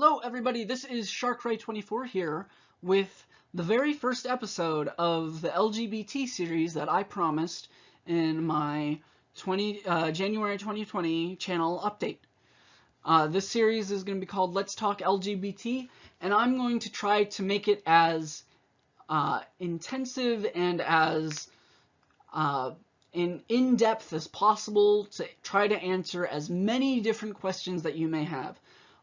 Hello everybody, this is SharkRay24 here with the very first episode of the LGBT series that I promised in my January 2020 channel update. This series is going to be called Let's Talk LGBT, and I'm going to try to make it as intensive and as in-depth as possible to try to answer as many different questions that you may have.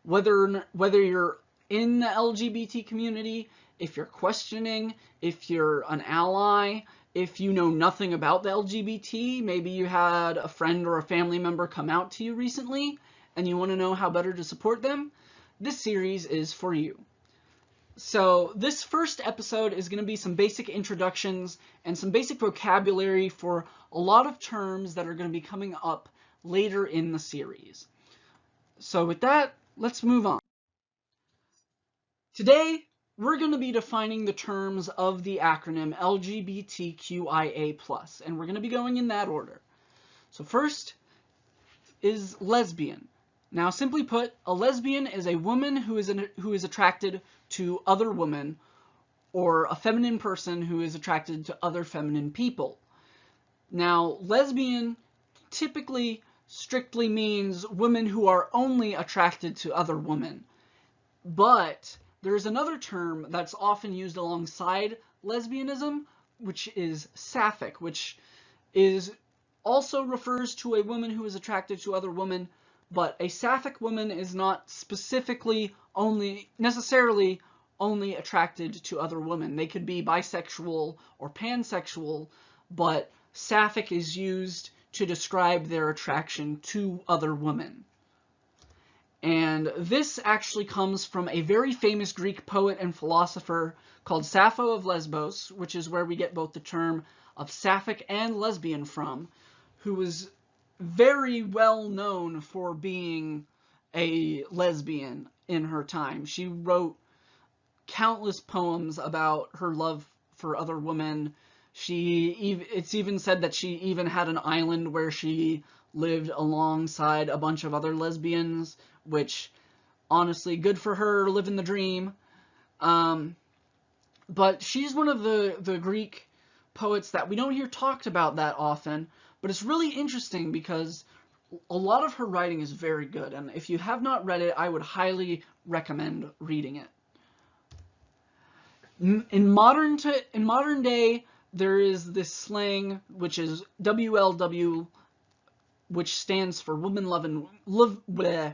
Whether you're in the LGBT community, if you're questioning, if you're an ally, if you know nothing about the LGBT, maybe you had a friend or a family member come out to you recently and you want to know how better to support them, this series is for you. So this first episode is going to be some basic introductions and some basic vocabulary for a lot of terms that are going to be coming up later in the series. So with that, let's move on. Today, we're going to be defining the terms of the acronym LGBTQIA+, and we're going to be going in that order. So first is lesbian. Now, simply put, a lesbian is a woman who is attracted to other women, or a feminine person who is attracted to other feminine people. Now, lesbian typically strictly means women who are only attracted to other women. But there's another term that's often used alongside lesbianism, which is sapphic, which also refers to a woman who is attracted to other women, but a sapphic woman is not specifically necessarily only attracted to other women. They could be bisexual or pansexual, but sapphic is used to describe their attraction to other women. And this actually comes from a very famous Greek poet and philosopher called Sappho of Lesbos, which is where we get both the term of sapphic and lesbian from, who was very well known for being a lesbian in her time. She wrote countless poems about her love for other women. It's even said that she even had an island where she lived alongside a bunch of other lesbians, which, honestly, good for her, living the dream. But she's one of the Greek poets that we don't hear talked about that often, but it's really interesting because a lot of her writing is very good, and if you have not read it, I would highly recommend reading it. In modern day, there is this slang, which is WLW, which stands for woman loving, blah, blah,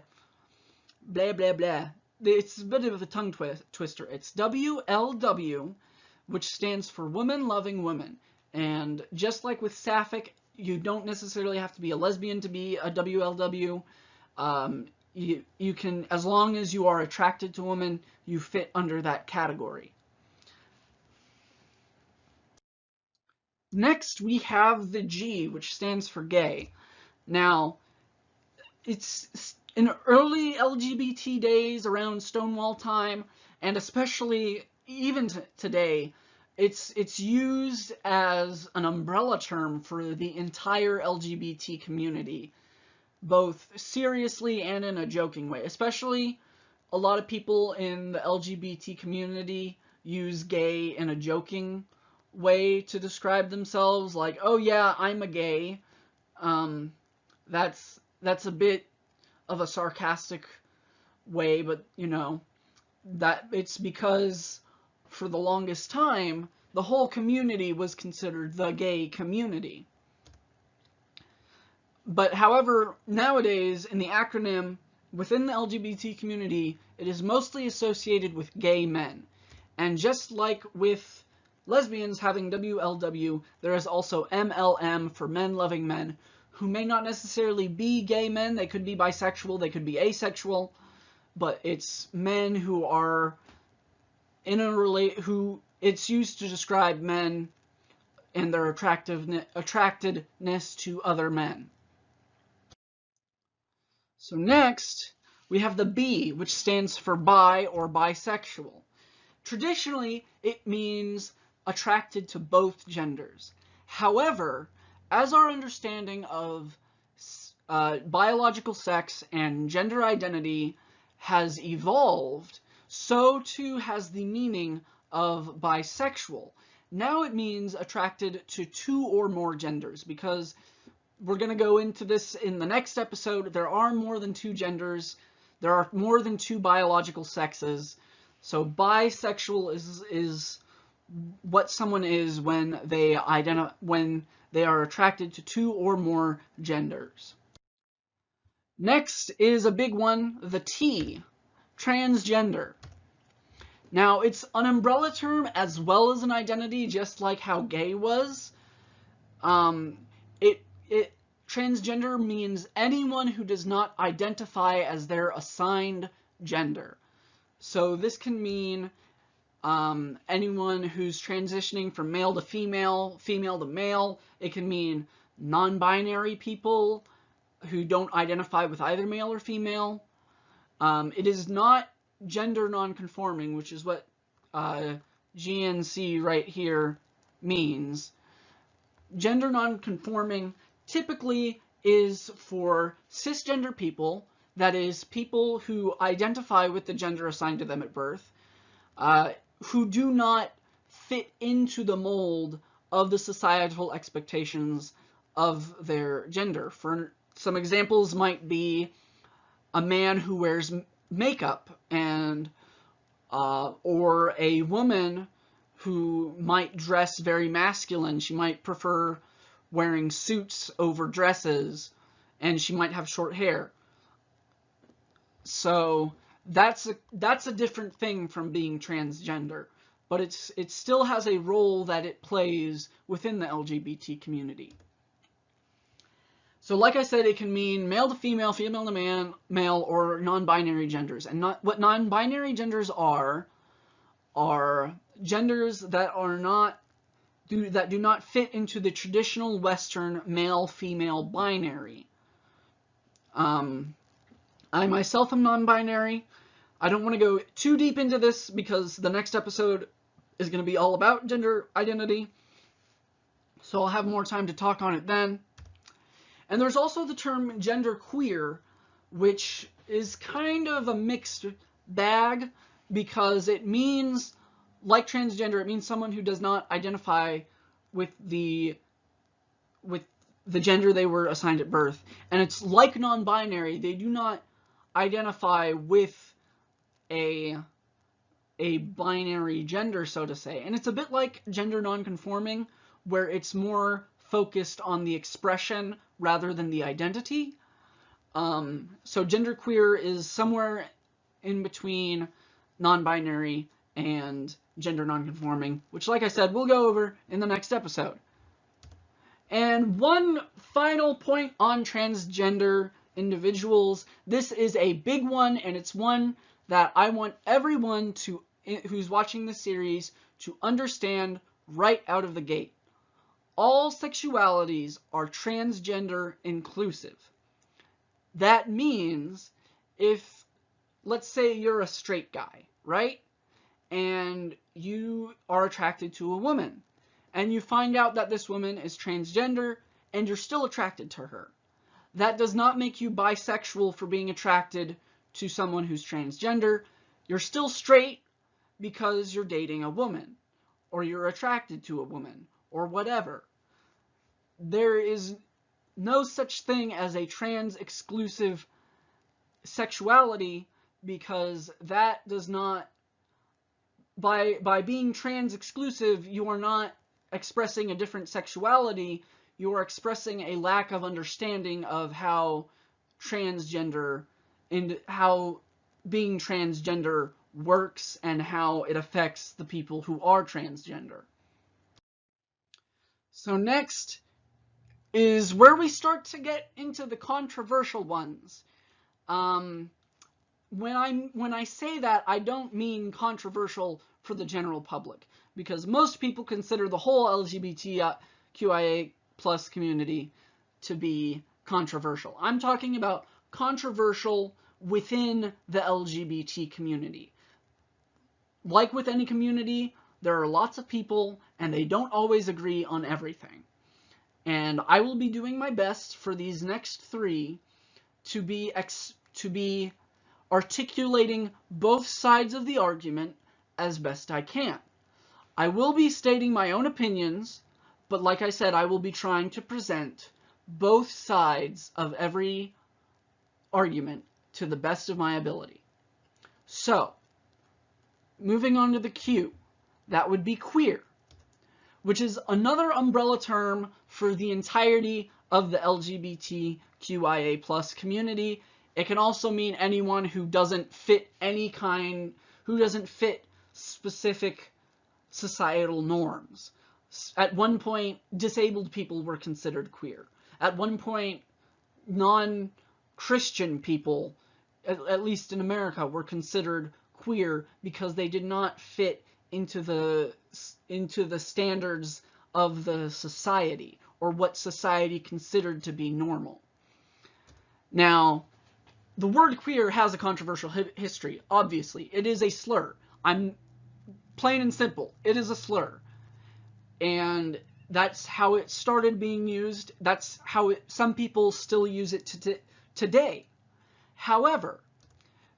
blah, blah. It's a bit of a tongue twister. It's WLW, which stands for woman loving women. And just like with sapphic, you don't necessarily have to be a lesbian to be a WLW. You can, as long as you are attracted to women, you fit under that category. Next, we have the G, which stands for gay. Now, it's in early LGBT days, around Stonewall time, and especially even today, it's used as an umbrella term for the entire LGBT community, both seriously and in a joking way. Especially, a lot of people in the LGBT community use gay in a joking way to describe themselves, like, oh yeah, I'm a gay. That's a bit of a sarcastic way, but you know, that it's because for the longest time the whole community was considered the gay community. But however, nowadays in the acronym within the LGBT community, it is mostly associated with gay men. And just like with lesbians having WLW, there is also MLM for men loving men, who may not necessarily be gay men. They could be bisexual, they could be asexual, but it's men who are in a who it's used to describe men and their attractedness to other men. So next, we have the B, which stands for bi or bisexual. Traditionally, it means attracted to both genders. However, as our understanding of biological sex and gender identity has evolved, so too has the meaning of bisexual. Now it means attracted to two or more genders, because we're going to go into this in the next episode. There are more than two genders. There are more than two biological sexes. So bisexual is what someone is when they are attracted to two or more genders. Next is a big one, the T, transgender. Now, it's an umbrella term as well as an identity, just like how gay was. Transgender means anyone who does not identify as their assigned gender. So this can mean anyone who's transitioning from male to female, female to male. It can mean non-binary people who don't identify with either male or female. It is not gender non-conforming, which is what GNC right here means. Gender non-conforming typically is for cisgender people, that is, people who identify with the gender assigned to them at birth, who do not fit into the mold of the societal expectations of their gender. For some examples might be a man who wears makeup, and or a woman who might dress very masculine. She might prefer wearing suits over dresses, and she might have short hair. So that's a different thing from being transgender, but it still has a role that it plays within the LGBT community. So like I said, it can mean male to female, female to male, or non-binary genders. And what non-binary genders are genders that do not fit into the traditional Western male-female binary. I myself am non-binary. I don't want to go too deep into this because the next episode is going to be all about gender identity. So I'll have more time to talk on it then. And there's also the term genderqueer, which is kind of a mixed bag because it means, like transgender, it means someone who does not identify with the gender they were assigned at birth. And it's like non-binary. They do not identify with a binary gender, so to say. And it's a bit like gender non-conforming, where it's more focused on the expression rather than the identity. So genderqueer is somewhere in between non-binary and gender non-conforming, which, like I said, we'll go over in the next episode. And one final point on transgender individuals. This is a big one, and it's one that I want everyone who's watching this series to understand right out of the gate. All sexualities are transgender inclusive. That means if, let's say you're a straight guy, right? And you are attracted to a woman, and you find out that this woman is transgender, and you're still attracted to her. That does not make you bisexual for being attracted to someone who's transgender. You're still straight because you're dating a woman, or you're attracted to a woman, or whatever. There is no such thing as a trans-exclusive sexuality, because that does not, by being trans-exclusive, you are not expressing a different sexuality, you are expressing a lack of understanding of how transgender and how being transgender works and how it affects the people who are transgender. So next is where we start to get into the controversial ones. When I say that, I don't mean controversial for the general public, because most people consider the whole LGBTQIA plus community to be controversial. I'm talking about controversial within the LGBT community. Like with any community, there are lots of people, and they don't always agree on everything. And I will be doing my best for these next three to be articulating both sides of the argument as best I can. I will be stating my own opinions, but like I said, I will be trying to present both sides of every argument to the best of my ability. So, moving on to the Q, that would be queer, which is another umbrella term for the entirety of the LGBTQIA plus community. It can also mean anyone who doesn't fit who doesn't fit specific societal norms. At one point, disabled people were considered queer. At one point, non-Christian people, at least in America, were considered queer because they did not fit into the standards of the society, or what society considered to be normal. Now, the word queer has a controversial history, obviously. It is a slur. I'm plain and simple. It is a slur. And that's how it started being used. That's how some people still use it today. However,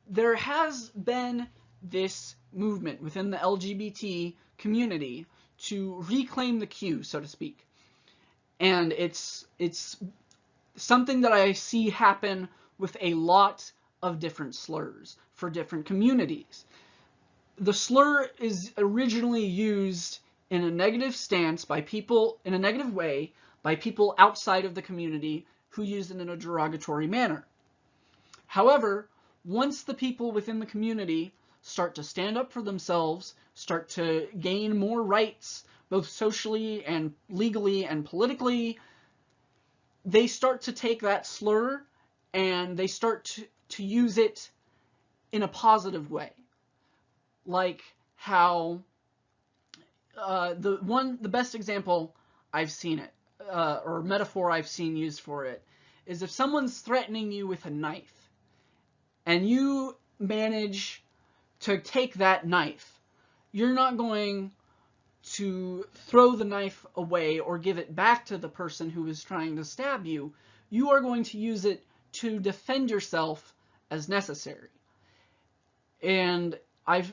there has been this movement within the LGBT community to reclaim the Q, so to speak. And it's something that I see happen with a lot of different slurs for different communities. The slur is originally used in a negative stance by people, in a negative way, by people outside of the community who use it in a derogatory manner. However, once the people within the community start to stand up for themselves, start to gain more rights, both socially and legally and politically, they start to take that slur and they start to use it in a positive way. Like how the best example I've seen it, or metaphor I've seen used for it, is if someone's threatening you with a knife and you manage to take that knife, you're not going to throw the knife away or give it back to the person who is trying to stab you. You are going to use it to defend yourself as necessary. And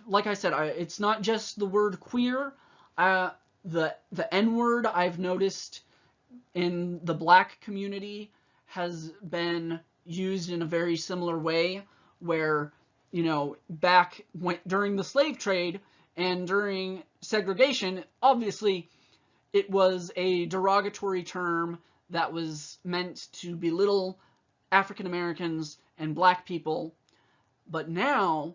like I said, it's not just the word queer. The N-word I've noticed in the black community has been used in a very similar way, where, you know, during the slave trade and during segregation, obviously it was a derogatory term that was meant to belittle African Americans and black people. But now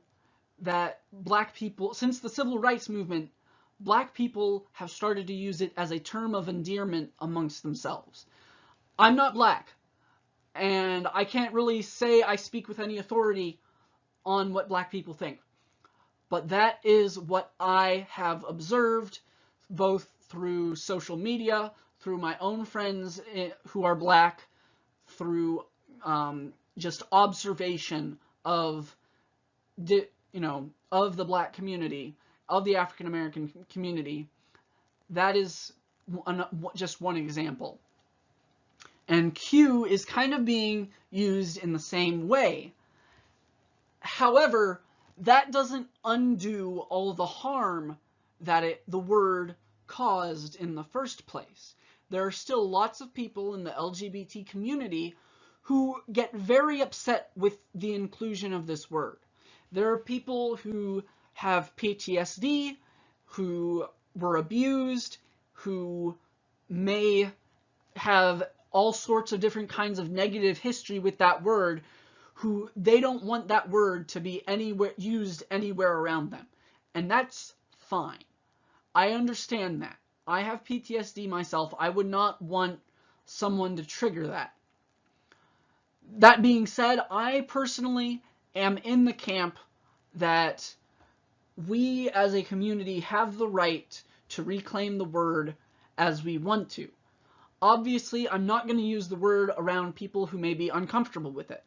that black people, since the civil rights movement, black people have started to use it as a term of endearment amongst themselves. I'm not black, and I can't really say I speak with any authority on what black people think. But that is what I have observed, both through social media, through my own friends who are black, through just observation of the black community, of the African American community. That is just one example. And Q is kind of being used in the same way. However, that doesn't undo all the harm that the word caused in the first place. There are still lots of people in the LGBT community who get very upset with the inclusion of this word. There are people who have PTSD, who were abused, who may have all sorts of different kinds of negative history with that word, who they don't want that word to be used anywhere around them. And that's fine. I understand that. I have PTSD myself. I would not want someone to trigger that. That being said, I personally am in the camp that we as a community have the right to reclaim the word as we want to. Obviously, I'm not going to use the word around people who may be uncomfortable with it.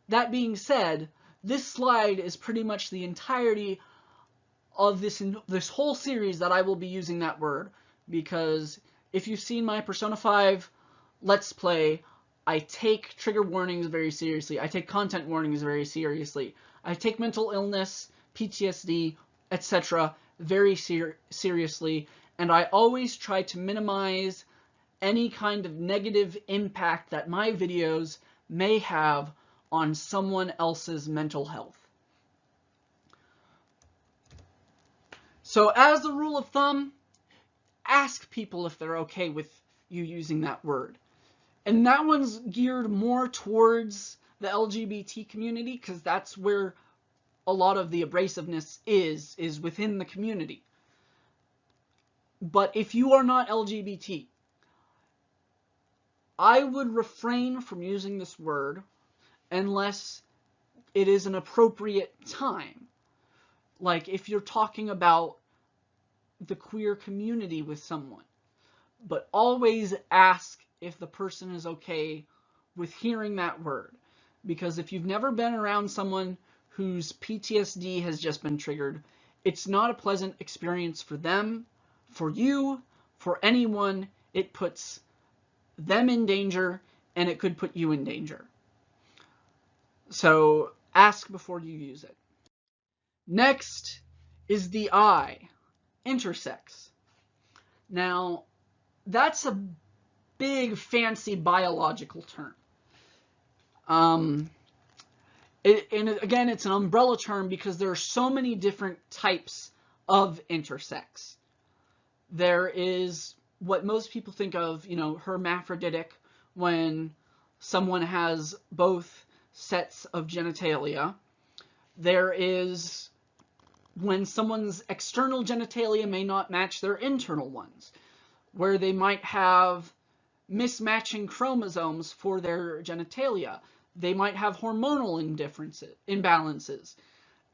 That being said, this slide is pretty much the entirety of this whole series that I will be using that word, because if you've seen my Persona 5 Let's Play, I take trigger warnings very seriously. I take content warnings very seriously. I take mental illness, PTSD, etc. very seriously, and I always try to minimize any kind of negative impact that my videos may have on someone else's mental health. So as a rule of thumb, ask people if they're okay with you using that word. And that one's geared more towards the LGBT community, because that's where a lot of the abrasiveness is within the community. But if you are not LGBT, I would refrain from using this word unless it is an appropriate time. Like if you're talking about the queer community with someone. But always ask if the person is okay with hearing that word. Because if you've never been around someone whose PTSD has just been triggered, it's not a pleasant experience for them, for you, for anyone. It puts them in danger, and it could put you in danger. So ask before you use it. Next is the I, intersex. Now, that's a big, fancy biological term. And again, it's an umbrella term because there are so many different types of intersex. There is what most people think of, hermaphroditic, when someone has both sets of genitalia. There is when someone's external genitalia may not match their internal ones, where they might have mismatching chromosomes for their genitalia. They might have hormonal imbalances.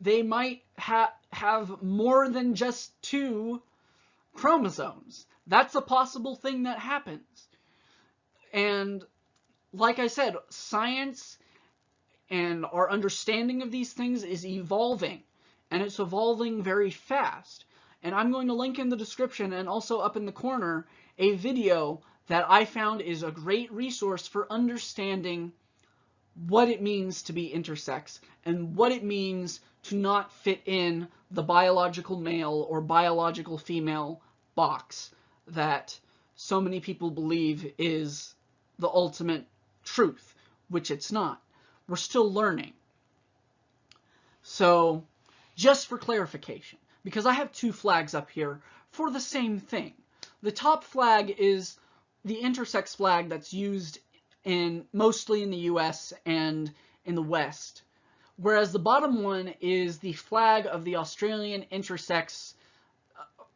They might have more than just 2 chromosomes. That's a possible thing that happens. And like I said, science and our understanding of these things is evolving, and it's evolving very fast. And I'm going to link in the description and also up in the corner a video that I found is a great resource for understanding what it means to be intersex and what it means to not fit in the biological male or biological female box that so many people believe is the ultimate truth, which it's not. We're still learning. So, just for clarification, because I have 2 flags up here for the same thing. The top flag is the intersex flag that's used mostly in the US and in the West, whereas the bottom one is the flag of the Australian Intersex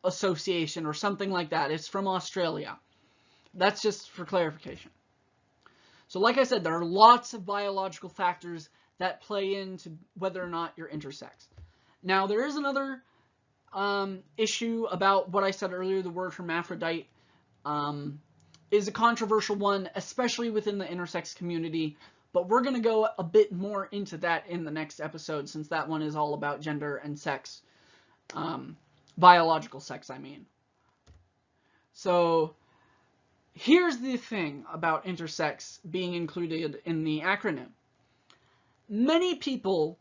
Association or something like that. It's from Australia. That's just for clarification. So like I said, there are lots of biological factors that play into whether or not you're intersex. Now, there is another issue about what I said earlier. The word hermaphrodite is a controversial one, especially within the intersex community, but we're going to go a bit more into that in the next episode, since that one is all about gender and sex. Biological sex, I mean. So, here's the thing about intersex being included in the acronym. Many people,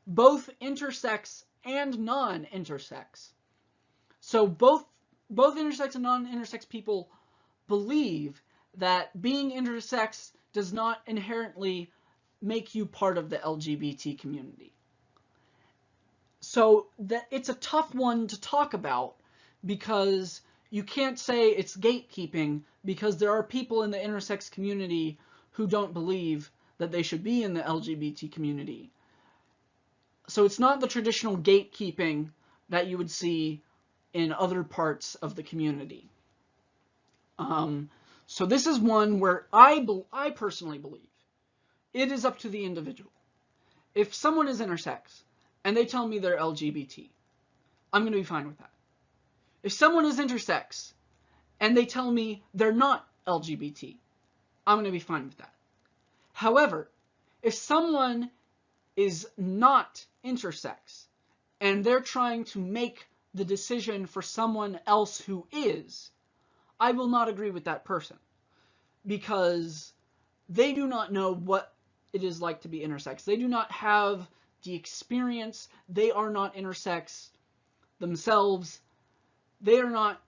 both intersex and non-intersex, so both intersex and non-intersex people believe that being intersex does not inherently make you part of the LGBT community. So that it's a tough one to talk about, because you can't say it's gatekeeping, because there are people in the intersex community who don't believe that they should be in the LGBT community. So it's not the traditional gatekeeping that you would see in other parts of the community. So this is one where I personally believe it is up to the individual. If someone is intersex and they tell me they're LGBT, I'm going to be fine with that. If someone is intersex and they tell me they're not LGBT, I'm going to be fine with that. However, if someone is not intersex and they're trying to make the decision for someone else who is, I will not agree with that person, because they do not know what it is like to be intersex. They do not have the experience. They are not intersex themselves. They do not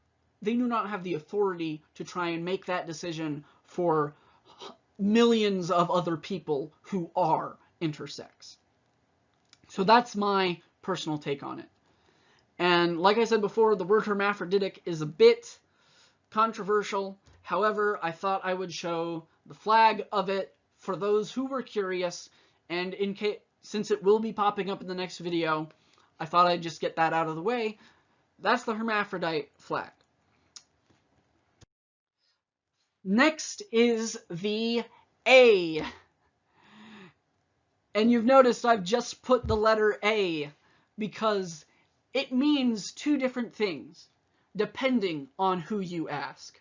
have the authority to try and make that decision for millions of other people who are intersex. So that's my personal take on it. And like I said before, the word hermaphroditic is a bit controversial. However, I thought I would show the flag of it for those who were curious, and since it will be popping up in the next video, I thought I'd just get that out of the way. That's the hermaphrodite flag. Next is the A. And you've noticed I've just put the letter A because it means two different things depending on who you ask.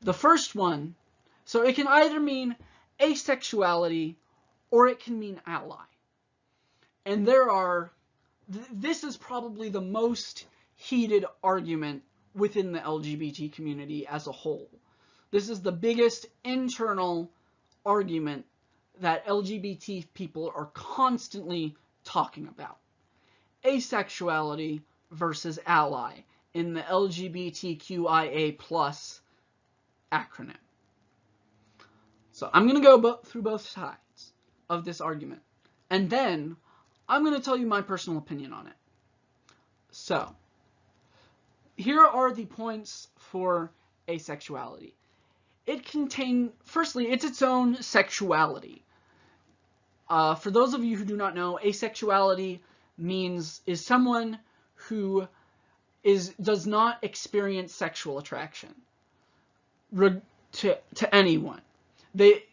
The first one, so it can either mean asexuality or it can mean ally. And this is probably the most heated argument within the LGBT community as a whole. This is the biggest internal argument that LGBT people are constantly talking about. Asexuality versus ally in the LGBTQIA+ acronym. So I'm going to go through both sides of this argument, and then I'm going to tell you my personal opinion on it. So here are the points for asexuality. Firstly, it's its own sexuality. For those of you who do not know, asexuality is someone who does not experience sexual attraction to anyone. They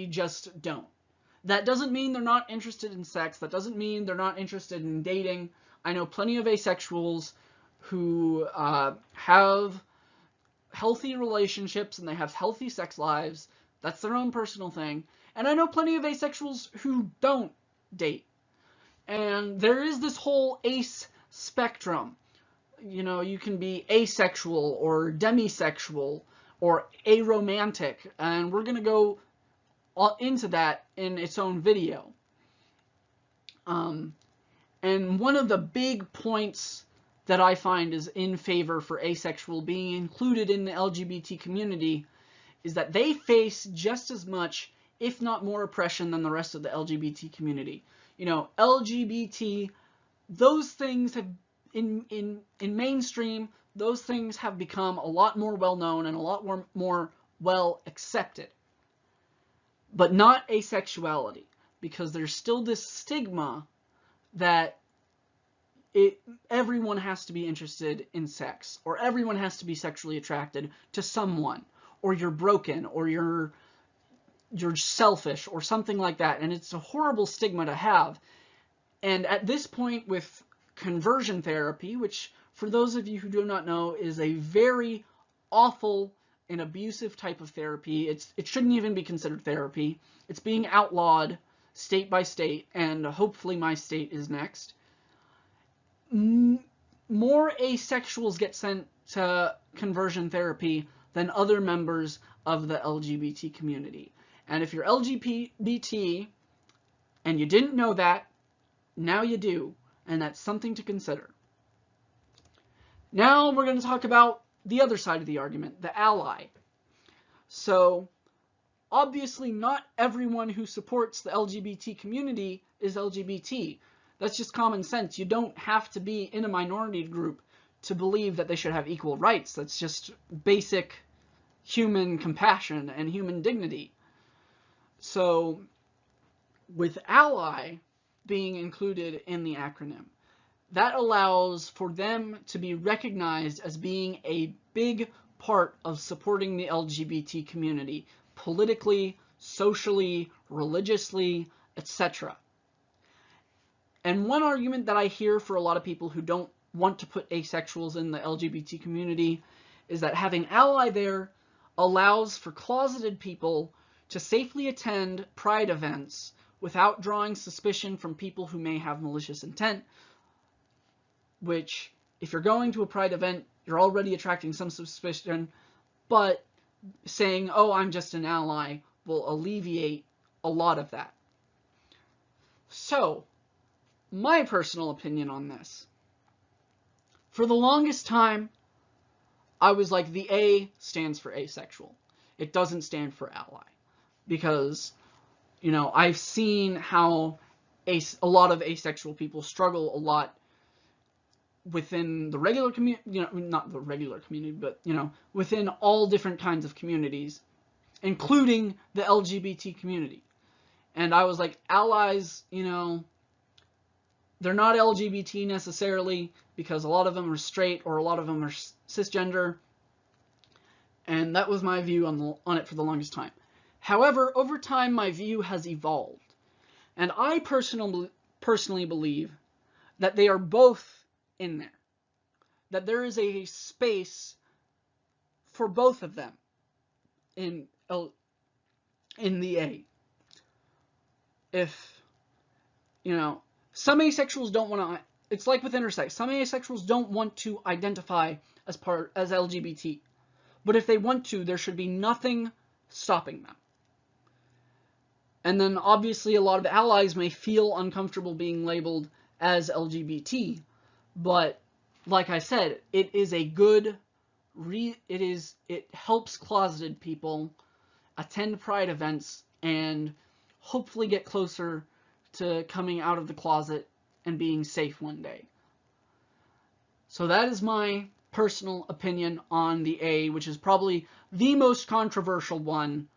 just don't. That doesn't mean they're not interested in sex. That doesn't mean they're not interested in dating. I know plenty of asexuals who have healthy relationships and they have healthy sex lives. That's their own personal thing. And I know plenty of asexuals who don't date. And there is this whole ace spectrum. You can be asexual or demisexual or aromantic, and we're going to go into that in its own video. And one of the big points that I find is in favor for asexual being included in the LGBT community is that they face just as much, if not more, oppression than the rest of the LGBT community. LGBT, those things have, in mainstream, those things have become a lot more well-known and a lot more well-accepted. But not asexuality, because there's still this stigma that everyone has to be interested in sex, or everyone has to be sexually attracted to someone, or you're broken, or you're selfish, or something like that. And it's a horrible stigma to have. And at this point with conversion therapy, which for those of you who do not know is a very awful and abusive type of therapy, it shouldn't even be considered therapy. It's being outlawed state by state, and hopefully my state is next. More asexuals get sent to conversion therapy than other members of the LGBT community. And if you're LGBT and you didn't know that, now you do, and that's something to consider. Now we're going to talk about the other side of the argument, the ally. So obviously not everyone who supports the LGBT community is LGBT. That's just common sense. You don't have to be in a minority group to believe that they should have equal rights. That's just basic human compassion and human dignity. So with ally being included in the acronym, that allows for them to be recognized as being a big part of supporting the LGBT community, politically, socially, religiously, etc. And one argument that I hear for a lot of people who don't want to put asexuals in the LGBT community is that having ally there allows for closeted people to safely attend pride events without drawing suspicion from people who may have malicious intent, which, if you're going to a pride event, you're already attracting some suspicion, but saying, oh, I'm just an ally, will alleviate a lot of that. So, my personal opinion on this. For the longest time, I was like, the A stands for asexual. It doesn't stand for ally. Because, you know, I've seen how a lot of asexual people struggle a lot within the regular community, you know, not the regular community, but, you know, within all different kinds of communities, including the LGBT community. And I was like, allies, you know, they're not LGBT necessarily, because a lot of them are straight or a lot of them are cisgender. And that was my view on it for the longest time. However, over time, my view has evolved. And I personally believe that they are both in there. That there is a space for both of them in the A. If, you know, some asexuals don't want to, it's like with intersex. Some asexuals don't want to identify as LGBT. But if they want to, there should be nothing stopping them. And then obviously a lot of allies may feel uncomfortable being labeled as LGBT, but like I said, it is a good it helps closeted people attend pride events and hopefully get closer to coming out of the closet and being safe one day. So that is my personal opinion on the A, which is probably the most controversial one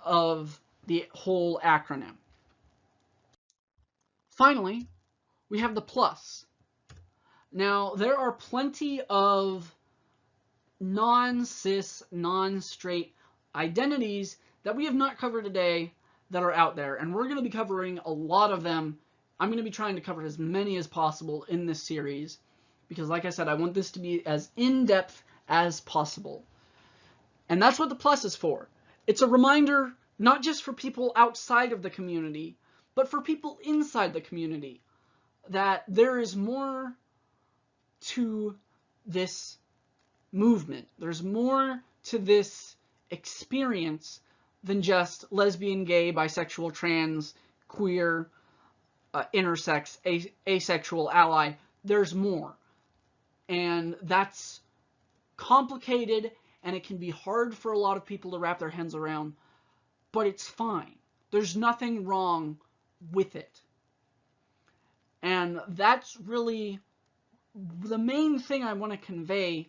of the whole acronym. Finally, we have the plus. Now, there are plenty of non-cis, non-straight identities that we have not covered today that are out there, and we're going to be covering a lot of them. I'm going to be trying to cover as many as possible in this series, because like I said, I want this to be as in-depth as possible. And that's what the plus is for. It's a reminder, not just for people outside of the community, but for people inside the community, that there is more to this movement. There's more to this experience than just lesbian, gay, bisexual, trans, queer, intersex, asexual, ally. There's more. And that's complicated, and it can be hard for a lot of people to wrap their heads around, but it's fine. There's nothing wrong with it. And that's really the main thing I want to convey.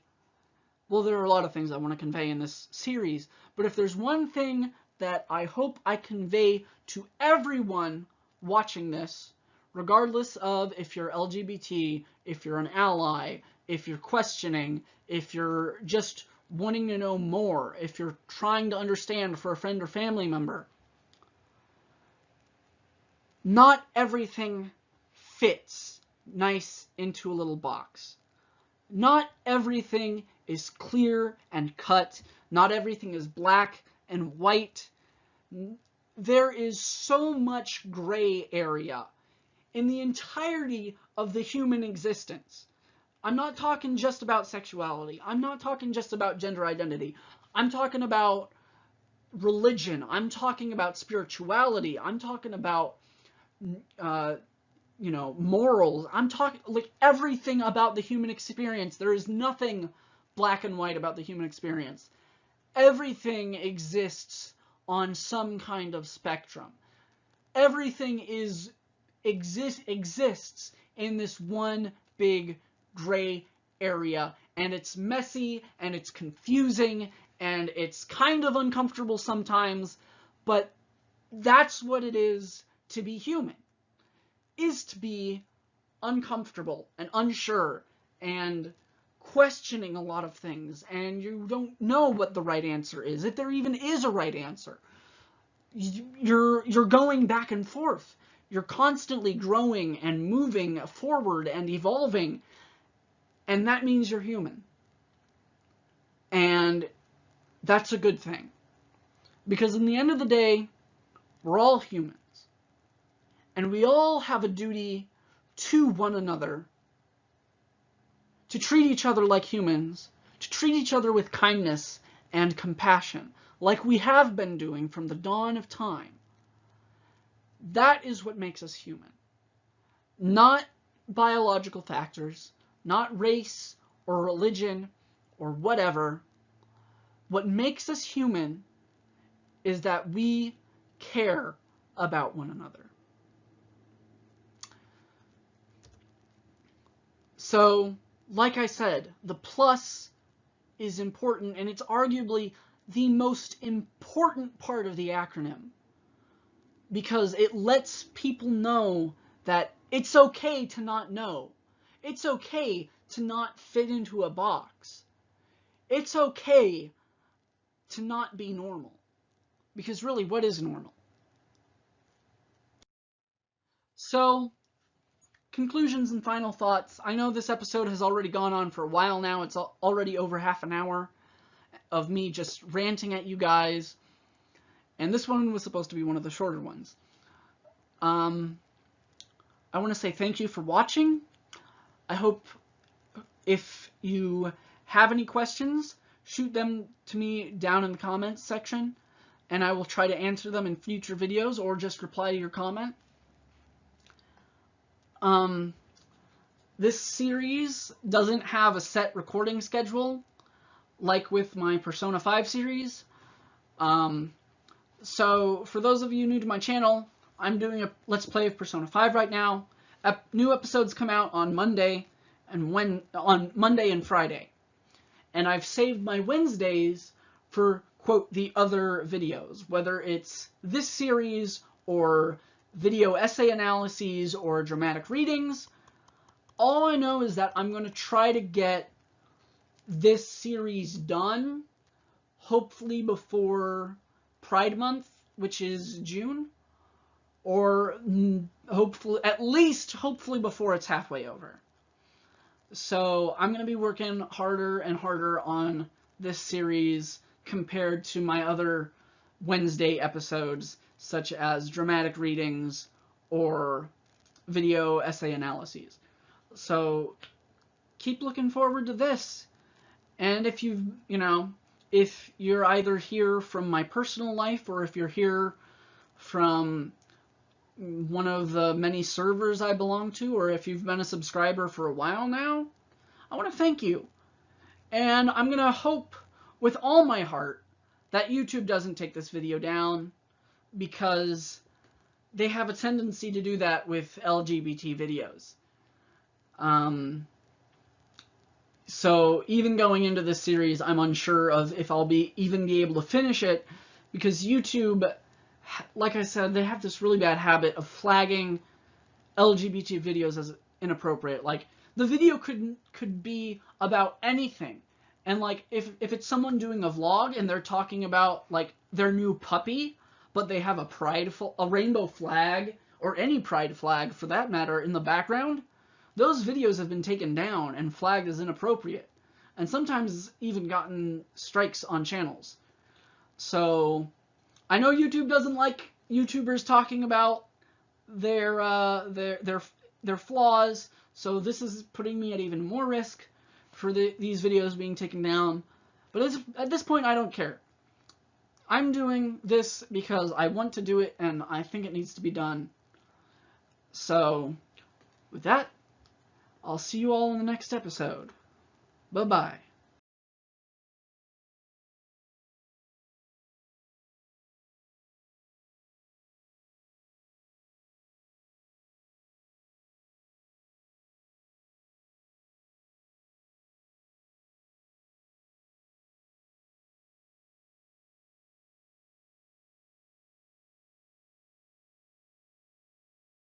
Well, there are a lot of things I want to convey in this series, but if there's one thing that I hope I convey to everyone watching this, regardless of if you're LGBT, if you're an ally, if you're questioning, if you're just wanting to know more, if you're trying to understand for a friend or family member, not everything fits nice into a little box. Not everything is clear and cut. Not everything is black and white. There is so much gray area in the entirety of the human existence. I'm not talking just about sexuality. I'm not talking just about gender identity. I'm talking about religion. I'm talking about spirituality. I'm talking about, morals. I'm talking, like, everything about the human experience. There is nothing black and white about the human experience. Everything exists on some kind of spectrum. Everything exists in this one big gray area, and it's messy, and it's confusing, and it's kind of uncomfortable sometimes, but that's what it is to be human, is to be uncomfortable and unsure and questioning a lot of things, and you don't know what the right answer is, if there even is a right answer. You're going back and forth. You're constantly growing and moving forward and evolving, and that means you're human. And that's a good thing. Because in the end of the day, we're all humans. And we all have a duty to one another to treat each other like humans, to treat each other with kindness and compassion, like we have been doing from the dawn of time. That is what makes us human. not biological factors, not race or religion or whatever. What makes us human is that we care about one another. So, like I said, the plus is important, and it's arguably the most important part of the acronym, because it lets people know that it's okay to not know. It's okay to not fit into a box. It's okay to not be normal. Because really, what is normal? So, conclusions and final thoughts. I know this episode has already gone on for a while now. It's already over half an hour of me just ranting at you guys. And this one was supposed to be one of the shorter ones. I want to say thank you for watching. I hope if you have any questions, shoot them to me down in the comments section, and I will try to answer them in future videos or just reply to your comment. This series doesn't have a set recording schedule like with my Persona 5 series. So for those of you new to my channel, I'm doing a Let's Play of Persona 5 right now. New episodes come out on Monday and Friday. And I've saved my Wednesdays for, quote, the other videos, whether it's this series or video essay analyses or dramatic readings. All I know is that I'm going to try to get this series done, hopefully before Pride Month, which is June, or hopefully before it's halfway over. So I'm going to be working harder and harder on this series compared to my other Wednesday episodes, such as dramatic readings or video essay analyses. So keep looking forward to this. And if if you're either here from my personal life or if you're here from one of the many servers I belong to, or if you've been a subscriber for a while now, I want to thank you. And I'm going to hope with all my heart that YouTube doesn't take this video down, because they have a tendency to do that with LGBT videos. So even going into this series, I'm unsure of if I'll even be able to finish it, because YouTube, like I said, they have this really bad habit of flagging LGBT videos as inappropriate. Like, the video could be about anything, and like if it's someone doing a vlog and they're talking about like their new puppy, but they have a rainbow flag, or any pride flag for that matter, in the background, those videos have been taken down and flagged as inappropriate, and sometimes even gotten strikes on channels. So I know YouTube doesn't like YouTubers talking about their flaws, so this is putting me at even more risk for these videos being taken down. But at this point, I don't care. I'm doing this because I want to do it, and I think it needs to be done. So with that, I'll see you all in the next episode. Bye-bye.